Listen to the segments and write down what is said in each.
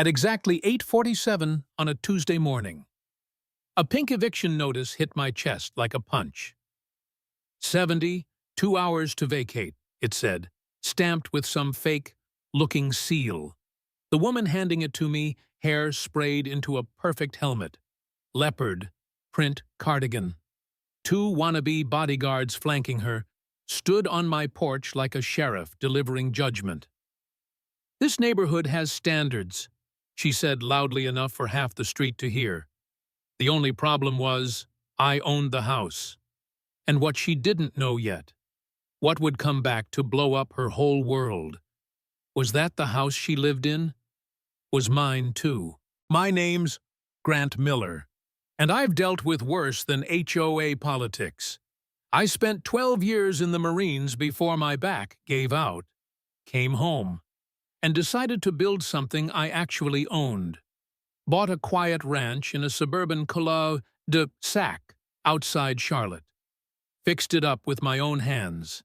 at exactly 8:47 on a Tuesday morning. A pink eviction notice hit my chest like a punch. 72 hours to vacate, it said, stamped with some fake-looking seal. The woman handing it to me, hair sprayed into a perfect helmet. Leopard print cardigan. 2 wannabe bodyguards flanking her, stood on my porch like a sheriff delivering judgment. "This neighborhood has standards," she said loudly enough for half the street to hear. The only problem was, I owned the house. And what she didn't know yet, what would come back to blow up her whole world. Was that the house she lived in? Was mine too. My name's Grant Miller, and I've dealt with worse than HOA politics. I spent 12 years in the Marines before my back gave out, came home, and decided to build something I actually owned. Bought a quiet ranch in a suburban cul-de-sac outside Charlotte. Fixed it up with my own hands.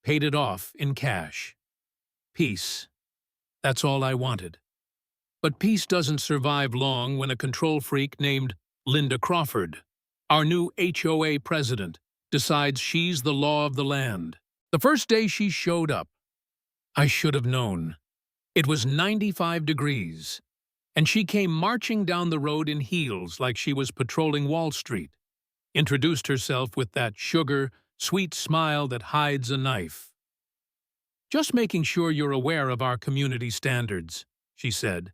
Paid it off in cash. Peace. That's all I wanted. But peace doesn't survive long when a control freak named Linda Crawford, our new HOA president, decides she's the law of the land. The first day she showed up, I should have known. It was 95 degrees, and she came marching down the road in heels like she was patrolling Wall Street. Introduced herself with that sugar, sweet smile that hides a knife. "Just making sure you're aware of our community standards," she said,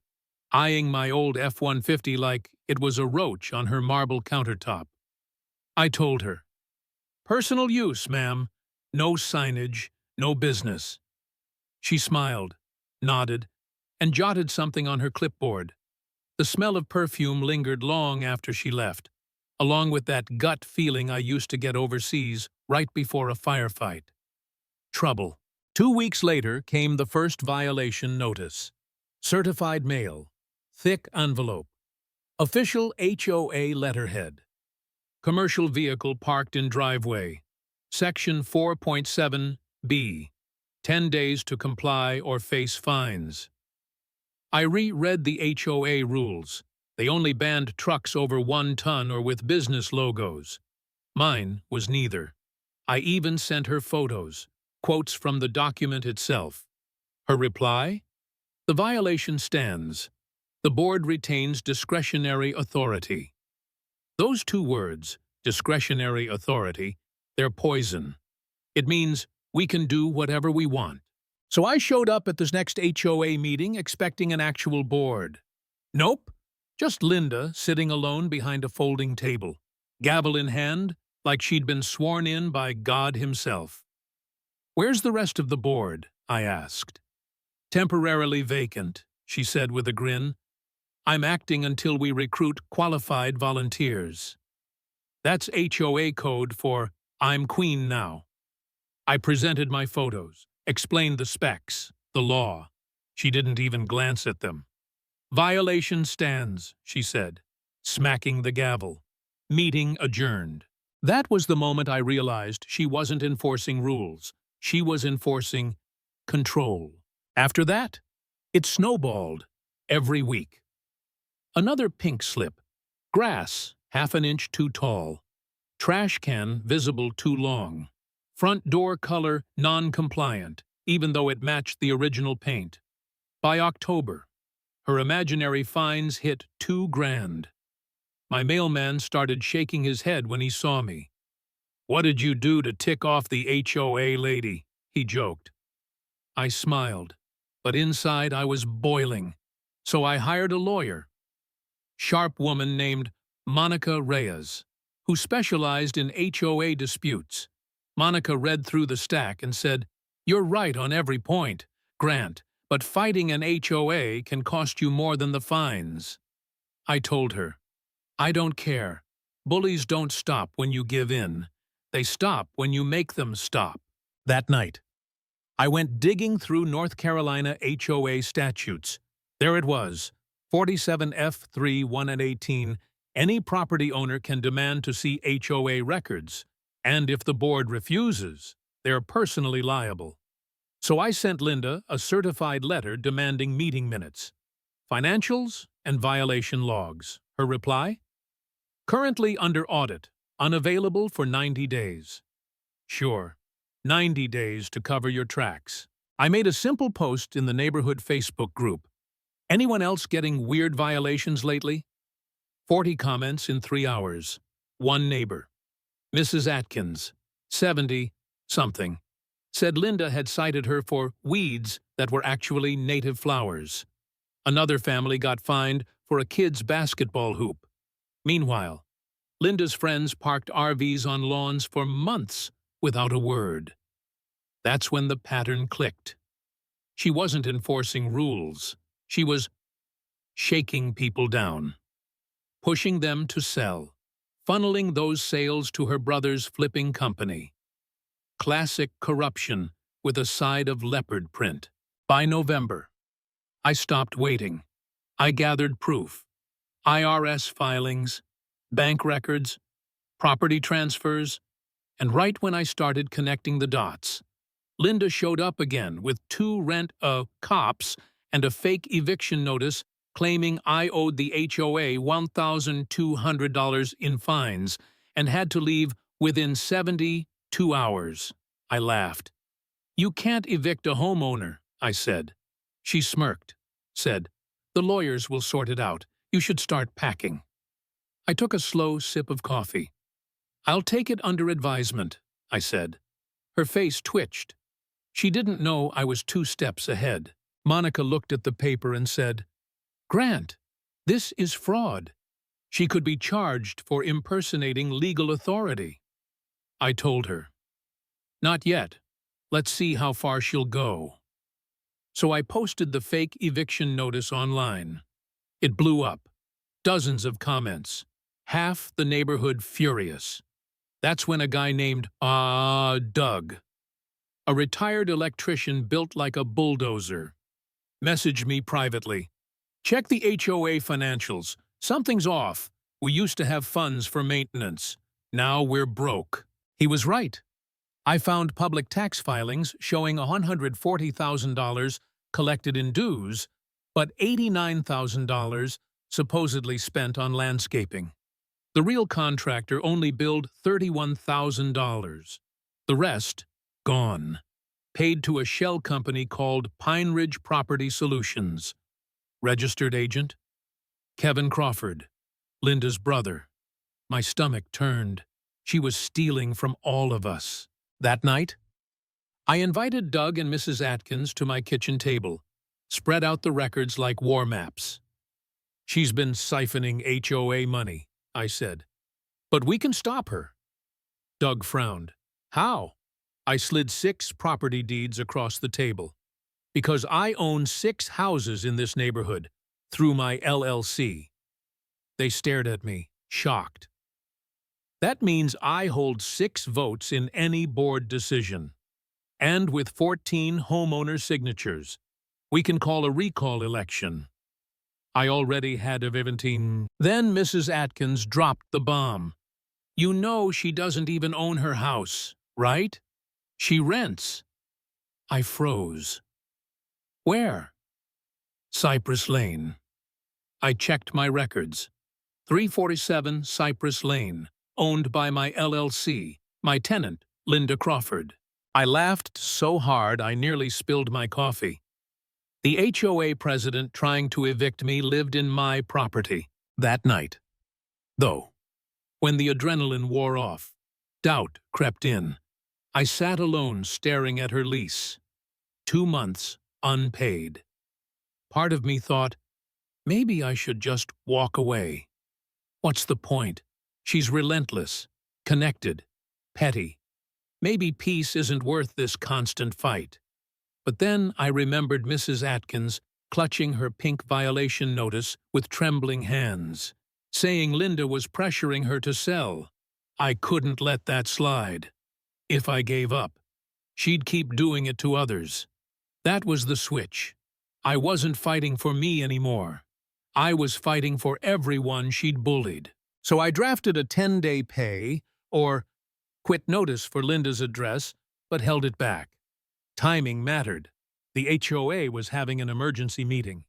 eyeing my old F-150 like it was a roach on her marble countertop. I told her, "Personal use, ma'am. No signage, no business." She smiled, nodded, and jotted something on her clipboard. The smell of perfume lingered long after she left, along with that gut feeling I used to get overseas right before a firefight. Trouble. 2 weeks later came the first violation notice. Certified mail. Thick envelope. Official HOA letterhead. Commercial vehicle parked in driveway. Section 4.7b. 10 days to comply or face fines. I reread the HOA rules. They only banned trucks over 1 ton or with business logos. Mine was neither. I even sent her photos, quotes from the document itself. Her reply? The violation stands. The board retains discretionary authority. Those 2 words, discretionary authority, they're poison. It means we can do whatever we want. So I showed up at this next HOA meeting expecting an actual board. Nope. Just Linda sitting alone behind a folding table, gavel in hand, like she'd been sworn in by God himself. "Where's the rest of the board?" I asked. "Temporarily vacant," she said with a grin. "I'm acting until we recruit qualified volunteers." That's HOA code for "I'm queen now." I presented my photos, explained the specs, the law. She didn't even glance at them. "Violation stands," she said, smacking the gavel. Meeting adjourned. That was the moment I realized she wasn't enforcing rules. She was enforcing control. After that, it snowballed every week. Another pink slip. Grass, half an inch too tall. Trash can visible too long. Front door color non-compliant, even though it matched the original paint. By October, her imaginary fines hit $2,000. My mailman started shaking his head when he saw me. "What did you do to tick off the HOA lady?" he joked. I smiled, but inside I was boiling, so I hired a lawyer. Sharp woman named Monica Reyes, who specialized in HOA disputes. Monica read through the stack and said, "You're right on every point, Grant, but fighting an HOA can cost you more than the fines." I told her, "I don't care. Bullies don't stop when you give in. They stop when you make them stop." That night, I went digging through North Carolina HOA statutes. There it was, 47 F3 1 and 18. Any property owner can demand to see HOA records, and if the board refuses, they're personally liable. So I sent Linda a certified letter demanding meeting minutes. Financials and violation logs. Her reply? Currently under audit, unavailable for 90 days. Sure, 90 days to cover your tracks. I made a simple post in the neighborhood Facebook group. Anyone else getting weird violations lately? 40 comments in 3 hours. One neighbor, Mrs. Atkins, 70-something, said Linda had cited her for weeds that were actually native flowers. Another family got fined for a kid's basketball hoop. Meanwhile, Linda's friends parked RVs on lawns for months without a word. That's when the pattern clicked. She wasn't enforcing rules. She was shaking people down, pushing them to sell, funneling those sales to her brother's flipping company. Classic corruption with a side of leopard print. By November, I stopped waiting. I gathered proof. IRS filings, bank records, property transfers, and right when I started connecting the dots, Linda showed up again with 2 cops and a fake eviction notice claiming I owed the HOA $1,200 in fines and had to leave within 72 hours. I laughed. "You can't evict a homeowner," I said. She smirked, said, "The lawyers will sort it out. You should start packing." I took a slow sip of coffee. "I'll take it under advisement," I said. Her face twitched. She didn't know I was 2 steps ahead. Monica looked at the paper and said, "Grant, this is fraud. She could be charged for impersonating legal authority." I told her, "Not yet. Let's see how far she'll go." So I posted the fake eviction notice online. It blew up. Dozens of comments. Half the neighborhood furious. That's when a guy named Doug, a retired electrician built like a bulldozer, messaged me privately. "Check the HOA financials. Something's off. We used to have funds for maintenance. Now we're broke." He was right. I found public tax filings showing $140,000 collected in dues, but $89,000 supposedly spent on landscaping. The real contractor only billed $31,000. The rest, gone. Paid to a shell company called Pine Ridge Property Solutions. Registered agent? Kevin Crawford, Linda's brother. My stomach turned. She was stealing from all of us. That night, I invited Doug and Mrs. Atkins to my kitchen table, spread out the records like war maps. "She's been siphoning HOA money," I said. "But we can stop her." Doug frowned. "How?" I slid 6 property deeds across the table. "Because I own 6 houses in this neighborhood, through my LLC." They stared at me, shocked. "That means I hold 6 votes in any board decision. And with 14 homeowner signatures, we can call a recall election." I already had a Viventin. Then Mrs. Atkins dropped the bomb. "You know she doesn't even own her house, right? She rents." I froze. "Where?" "Cypress Lane." I checked my records. 347 Cypress Lane, owned by my LLC, my tenant, Linda Crawford. I laughed so hard I nearly spilled my coffee. The HOA president trying to evict me lived in my property that night. Though, when the adrenaline wore off, doubt crept in. I sat alone staring at her lease. 2 months, unpaid. Part of me thought, maybe I should just walk away. What's the point? She's relentless, connected, petty. Maybe peace isn't worth this constant fight. But then I remembered Mrs. Atkins clutching her pink violation notice with trembling hands, saying Linda was pressuring her to sell. I couldn't let that slide. If I gave up, she'd keep doing it to others. That was the switch. I wasn't fighting for me anymore. I was fighting for everyone she'd bullied. So I drafted a 10-day pay, or quit notice for Linda's address, but held it back. Timing mattered. The HOA was having an emergency meeting.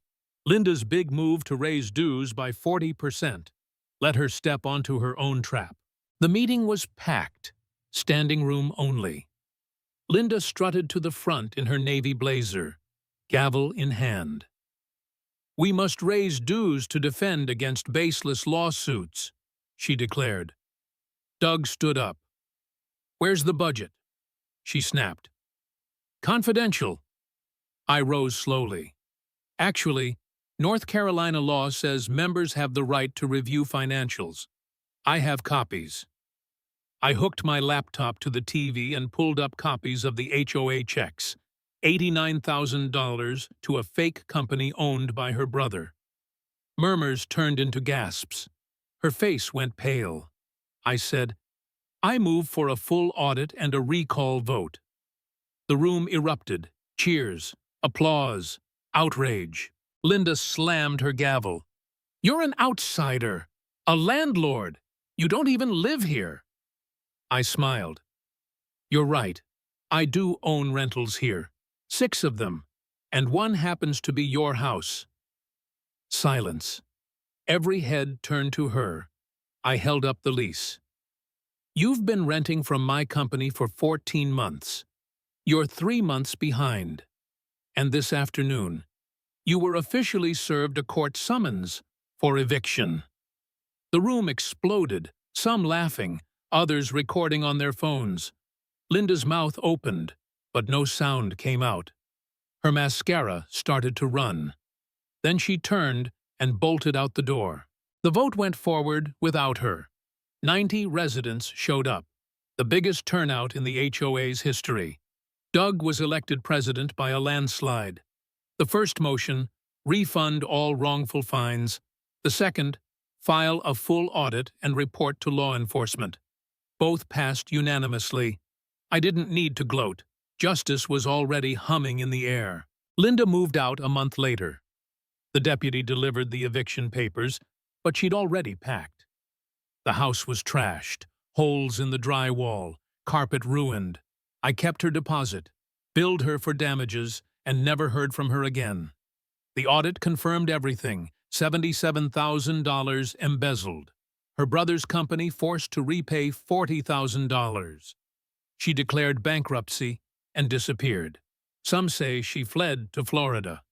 Linda's big move to raise dues by 40% let her step onto her own trap. The meeting was packed, standing room only. Linda strutted to the front in her navy blazer, gavel in hand. "We must raise dues to defend against baseless lawsuits," she declared. Doug stood up. "Where's the budget?" she snapped. "Confidential." I rose slowly. "Actually, North Carolina law says members have the right to review financials. I have copies." I hooked my laptop to the TV and pulled up copies of the HOA checks, $89,000 to a fake company owned by her brother. Murmurs turned into gasps. Her face went pale. I said, "I move for a full audit and a recall vote." The room erupted. Cheers, applause, outrage. Linda slammed her gavel. "You're an outsider, a landlord. You don't even live here." I smiled. "You're right. I do own rentals here. 6 of them, and one happens to be your house." Silence. Every head turned to her. I held up the lease. "You've been renting from my company for 14 months. You're 3 months behind. And this afternoon, you were officially served a court summons for eviction." The room exploded, some laughing, others recording on their phones. Linda's mouth opened, but no sound came out. Her mascara started to run. Then she turned and bolted out the door. The vote went forward without her. 90 residents showed up, the biggest turnout in the HOA's history. Doug was elected president by a landslide. The first motion, refund all wrongful fines. The second, file a full audit and report to law enforcement. Both passed unanimously. I didn't need to gloat. Justice was already humming in the air. Linda moved out a month later. The deputy delivered the eviction papers, but she'd already packed. The house was trashed, holes in the drywall, carpet ruined. I kept her deposit, billed her for damages, and never heard from her again. The audit confirmed everything, $77,000 embezzled. Her brother's company forced to repay $40,000. She declared bankruptcy and disappeared. Some say she fled to Florida.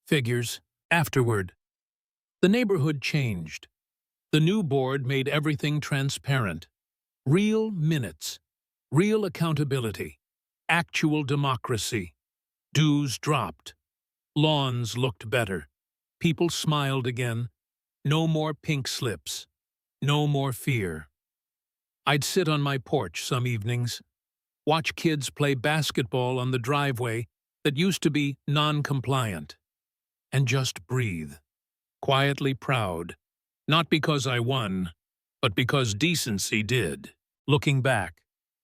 Figures. Afterward. The neighborhood changed. The new board made everything transparent. Real minutes. Real accountability. Actual democracy. Dues dropped. Lawns looked better. People smiled again. No more pink slips. No more fear. I'd sit on my porch some evenings, watch kids play basketball on the driveway that used to be non-compliant, and just breathe, quietly proud, not because I won, but because decency did. Looking back,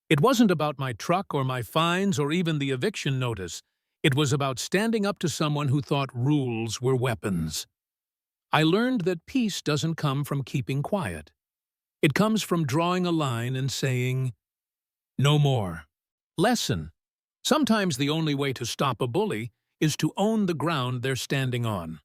it wasn't about my truck or my fines or even the eviction notice. It was about standing up to someone who thought rules were weapons. I learned that peace doesn't come from keeping quiet. It comes from drawing a line and saying, "No more." Lesson. Sometimes the only way to stop a bully is to own the ground they're standing on.